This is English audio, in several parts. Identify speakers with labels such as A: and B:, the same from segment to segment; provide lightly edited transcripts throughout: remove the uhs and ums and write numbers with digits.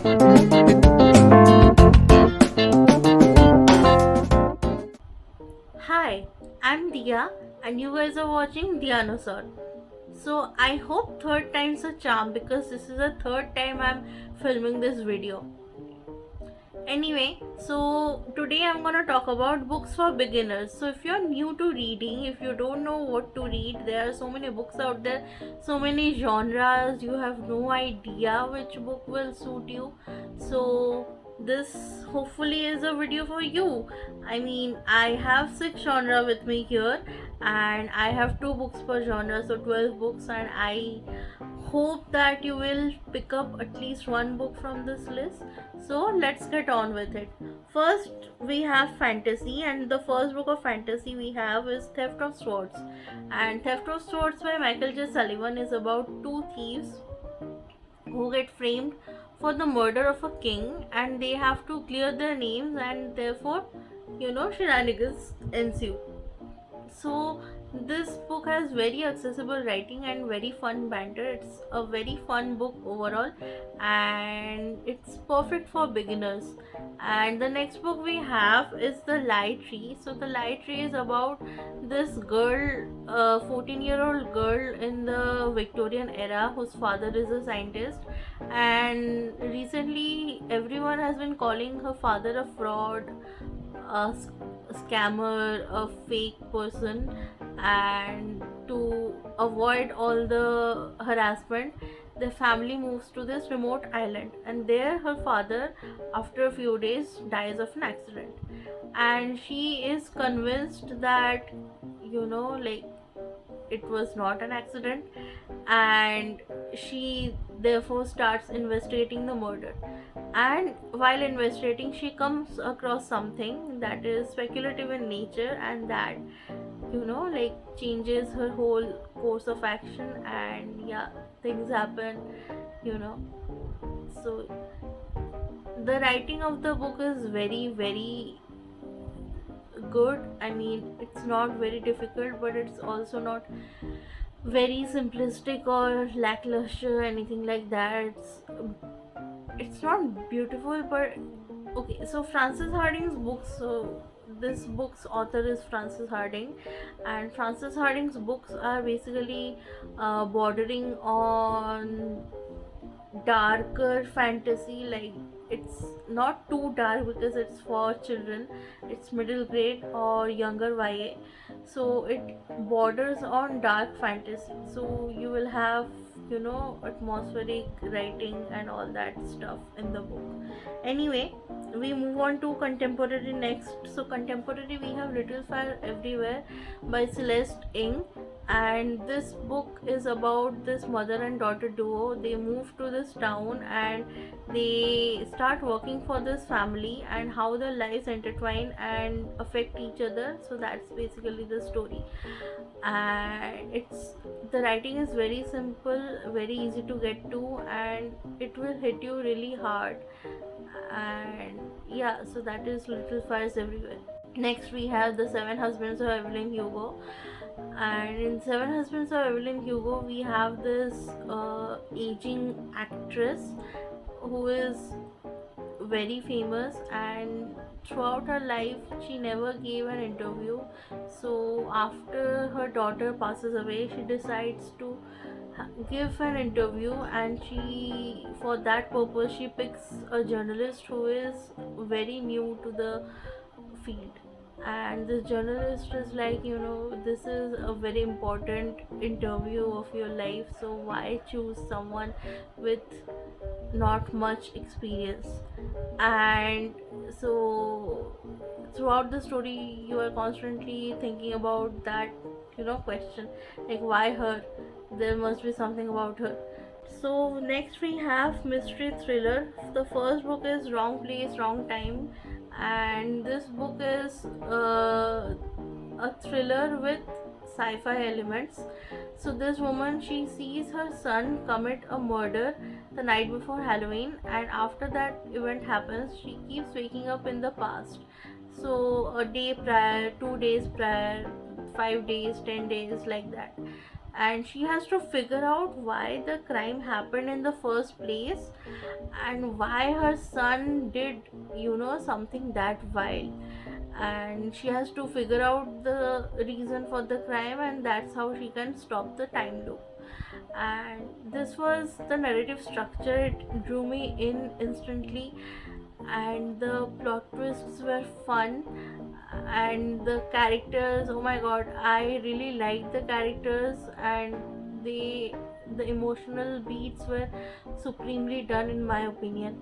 A: Hi, I'm Dia and you guys are watching Dianosaur. So I hope third time's a charm because this is the third time I'm filming this video. Anyway, so today I'm gonna talk about books for beginners. So if you're new to reading, if you don't know what to read, there are so many books out there, so many genres, you have no idea which book will suit you. So this hopefully is a video for you. I mean, I have 6 genre with me here and I have 2 books per genre, so 12 books, and I hope that you will pick up at least one book from this list. So let's get on with it. First, we have fantasy, and the first book of fantasy we have is Theft of Swords. And Theft of Swords by Michael J. Sullivan is about two thieves who get framed for the murder of a king, and they have to clear their names, and therefore, shenanigans ensue. So this book has very accessible writing and very fun banter. It's a very fun book overall, and it's perfect for beginners. And the next book we have is The Light Tree. So The Light Tree is about this girl, a 14-year-old girl in the Victorian era whose father is a scientist, and recently everyone has been calling her father a fraud, a scammer, a fake person, and to avoid all the harassment, the family moves to this remote island, and there her father, after a few days, dies of an accident. And she is convinced that, like, it was not an accident, and she therefore starts investigating the murder. And while investigating, she comes across something that is speculative in nature, and that like changes her whole course of action, and yeah, things happen you know so the writing of the book is very, very good. I mean, it's not very difficult, but it's also not very simplistic or lackluster, anything like that. It's not beautiful, but okay. So Frances Harding's books, so this book's author is Frances Harding, and Frances Harding's books are basically bordering on darker fantasy. Like, it's not too dark because it's for children, it's middle grade or younger YA, so it borders on dark fantasy. So you will have atmospheric writing and all that stuff in the book. Anyway, we move on to contemporary next. So contemporary, we have Little Fire Everywhere by Celeste Ng, and this book is about this mother and daughter duo. They move to this town and they start working for this family, and how their lives intertwine and affect each other. So that's basically the story. And it's the writing is very simple, very easy to get to, and it will hit you really hard. And yeah, so that is Little Fires Everywhere. Next, we have The Seven Husbands of Evelyn Hugo, and in Seven Husbands of Evelyn Hugo, we have this aging actress who is very famous, and throughout her life she never gave an interview. So after her daughter passes away, she decides to give an interview, and she, for that purpose, she picks a journalist who is very new to the field. And this journalist is like, this is a very important interview of your life, so why choose someone with not much experience? And so throughout the story, you are constantly thinking about that question, like, why her? There must be something about her. So next we have mystery thriller. The first book is Wrong Place, Wrong Time, and this book is a thriller with sci-fi elements. So this woman, she sees her son commit a murder the night before Halloween, and after that event happens, she keeps waking up in the past. So a day prior, 2 days prior, 5 days, 10 days, like that. and she has to figure out why the crime happened in the first place, and why her son did, something that wild. And she has to figure out the reason for the crime, and that's how she can stop the time loop. And this was the narrative structure. It drew me in instantly, and the plot twists were fun, and the characters, oh my god, I really liked the characters, and the emotional beats were supremely done in my opinion.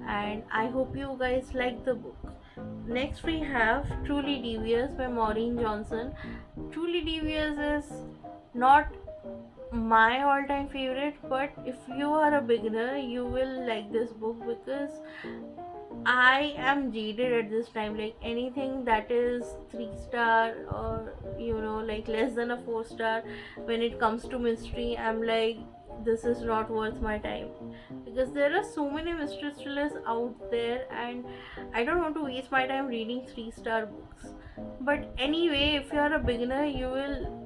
A: And I hope you guys like the book. Next we have Truly Devious by Maureen Johnson. Truly Devious is not my all-time favorite, but if you are a beginner you will like this book, because I am jaded at this time. Like anything that is 3 star, or like less than a 4 star, when it comes to mystery, I'm like, this is not worth my time, because there are so many mystery thrillers out there, and I don't want to waste my time reading 3 star books. But anyway, if you are a beginner, you will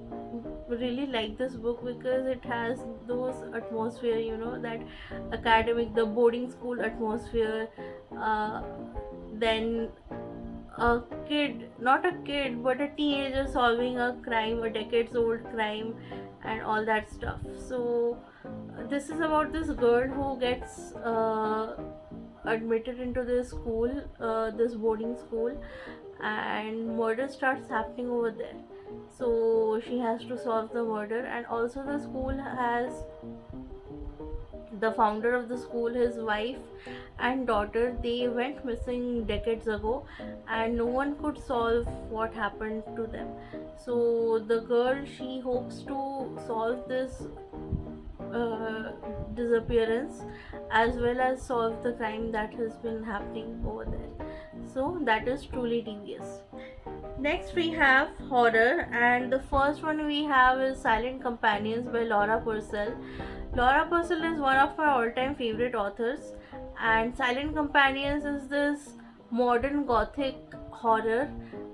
A: really like this book, because it has those atmosphere, that academic, the boarding school atmosphere. uh, then a kid, not a kid, but a teenager solving a crime, a decades old crime, and all that stuff. So this is about this girl who gets admitted into this school, this boarding school, and murder starts happening over there. So she has to solve the murder, and also the school has the founder of the school, his wife and daughter, they went missing decades ago, and no one could solve what happened to them. So the girl, she hopes to solve this disappearance, as well as solve the crime that has been happening over there. So that is Truly Devious. Next we have horror, and the first one we have is Silent Companions by Laura Purcell. Laura Purcell is one of my all-time favorite authors, and Silent Companions is this modern gothic horror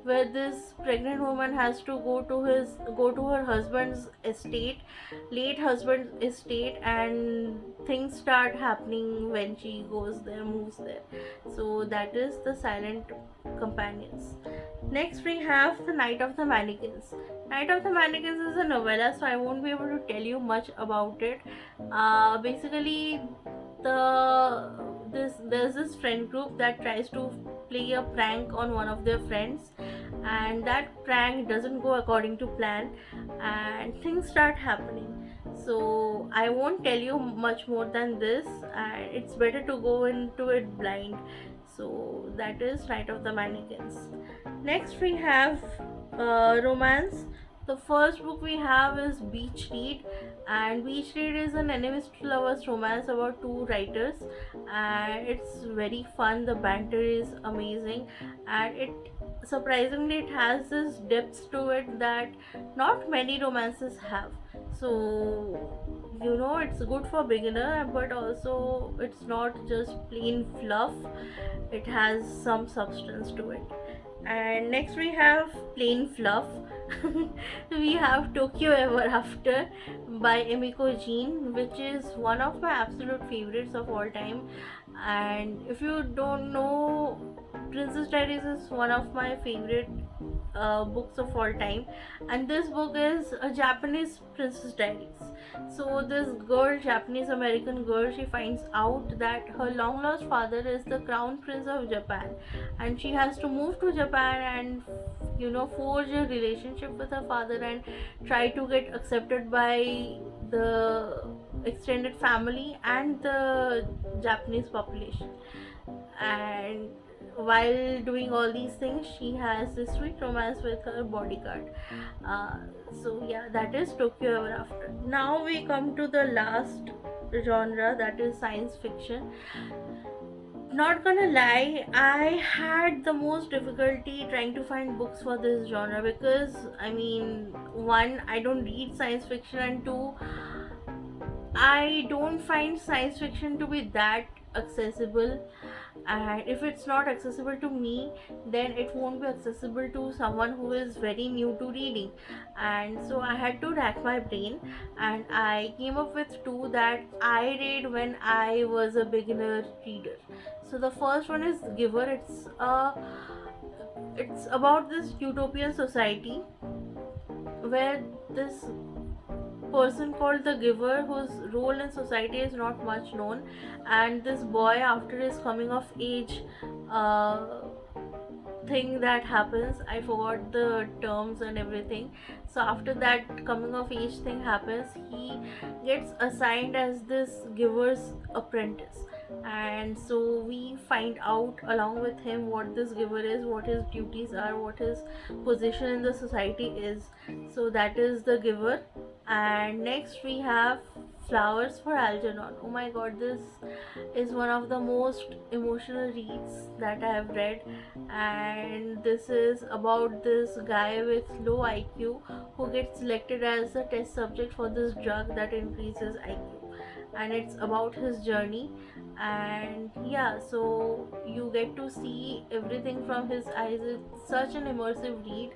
A: where this pregnant woman has to go to her husband's estate, late husband's estate, and things start happening when she goes there, moves there. So that is the Silent Companions. Next we have The Night of the Mannequins. Night of the Mannequins is a novella, so I won't be able to tell you much about it. Basically, there's this friend group that tries to play a prank on one of their friends, and that prank doesn't go according to plan, and things start happening. So I won't tell you much more than this, and it's better to go into it blind. So that is Night of the Mannequins. Next we have romance. The first book we have is Beach Read, and Beach Read is an enemies to lovers romance about two writers, and it's very fun. The banter is amazing, and it surprisingly it has this depth to it that not many romances have. So it's good for beginner, but also it's not just plain fluff. It has some substance to it. And next we have Plain Fluff. We have Tokyo Ever After by Emiko Jean, which is one of my absolute favorites of all time. And if you don't know, Princess Diaries is one of my favorite books of all time, and this book is a Japanese Princess Diaries. So this girl, Japanese American girl, she finds out that her long lost father is the crown prince of Japan, and she has to move to Japan and forge a relationship with her father and try to get accepted by the extended family and the Japanese population. And while doing all these things, she has this sweet romance with her bodyguard. So yeah, that is Tokyo Ever After. Now we come to the last genre, that is science fiction. Not gonna lie, I had the most difficulty trying to find books for this genre, because one, I don't read science fiction, and two, I don't find science fiction to be that accessible, and if it's not accessible to me, then it won't be accessible to someone who is very new to reading. And so I had to rack my brain, and I came up with two that I read when I was a beginner reader. So the first one is Giver. It's about this utopian society where this person called the Giver, whose role in society is not much known, and this boy, after his coming of age uh, thing that happens, I forgot the terms and everything. So after that coming of age thing happens, he gets assigned as this Giver's apprentice. And so we find out along with him what this Giver is, what his duties are, what his position in the society is. So that is the Giver. And next we have Flowers for Algernon. Oh my god, this is one of the most emotional reads that I have read, and this is about this guy with low IQ who gets selected as a test subject for this drug that increases IQ, and it's about his journey. And yeah, so you get to see everything from his eyes. It's such an immersive read,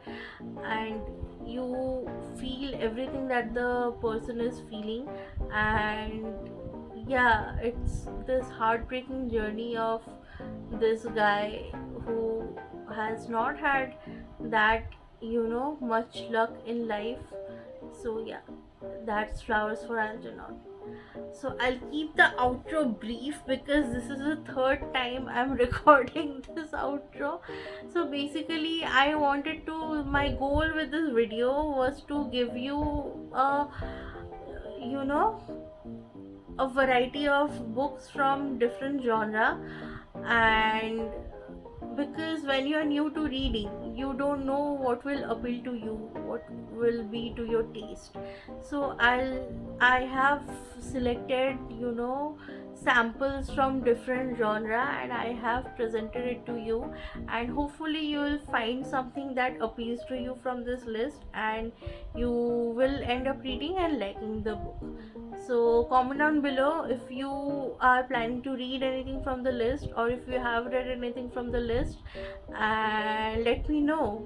A: and you feel everything that the person is feeling. And yeah, it's this heartbreaking journey of this guy who has not had that, much luck in life. So yeah, that's Flowers for Algernon. So I'll keep the outro brief because this is the third time I'm recording this outro. So basically, my goal with this video was to give you you know, a variety of books from different genre. And because when you are new to reading, you don't know what will appeal to you, what will be to your taste. So I have selected, samples from different genre, and I have presented it to you, and hopefully you will find something that appeals to you from this list, and you will end up reading and liking the book. So comment down below if you are planning to read anything from the list, or if you have read anything from the list, and let me know,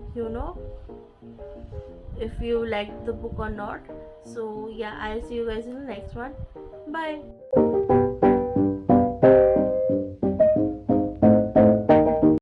A: if you liked the book or not. So yeah, I'll see you guys in the next one. Bye.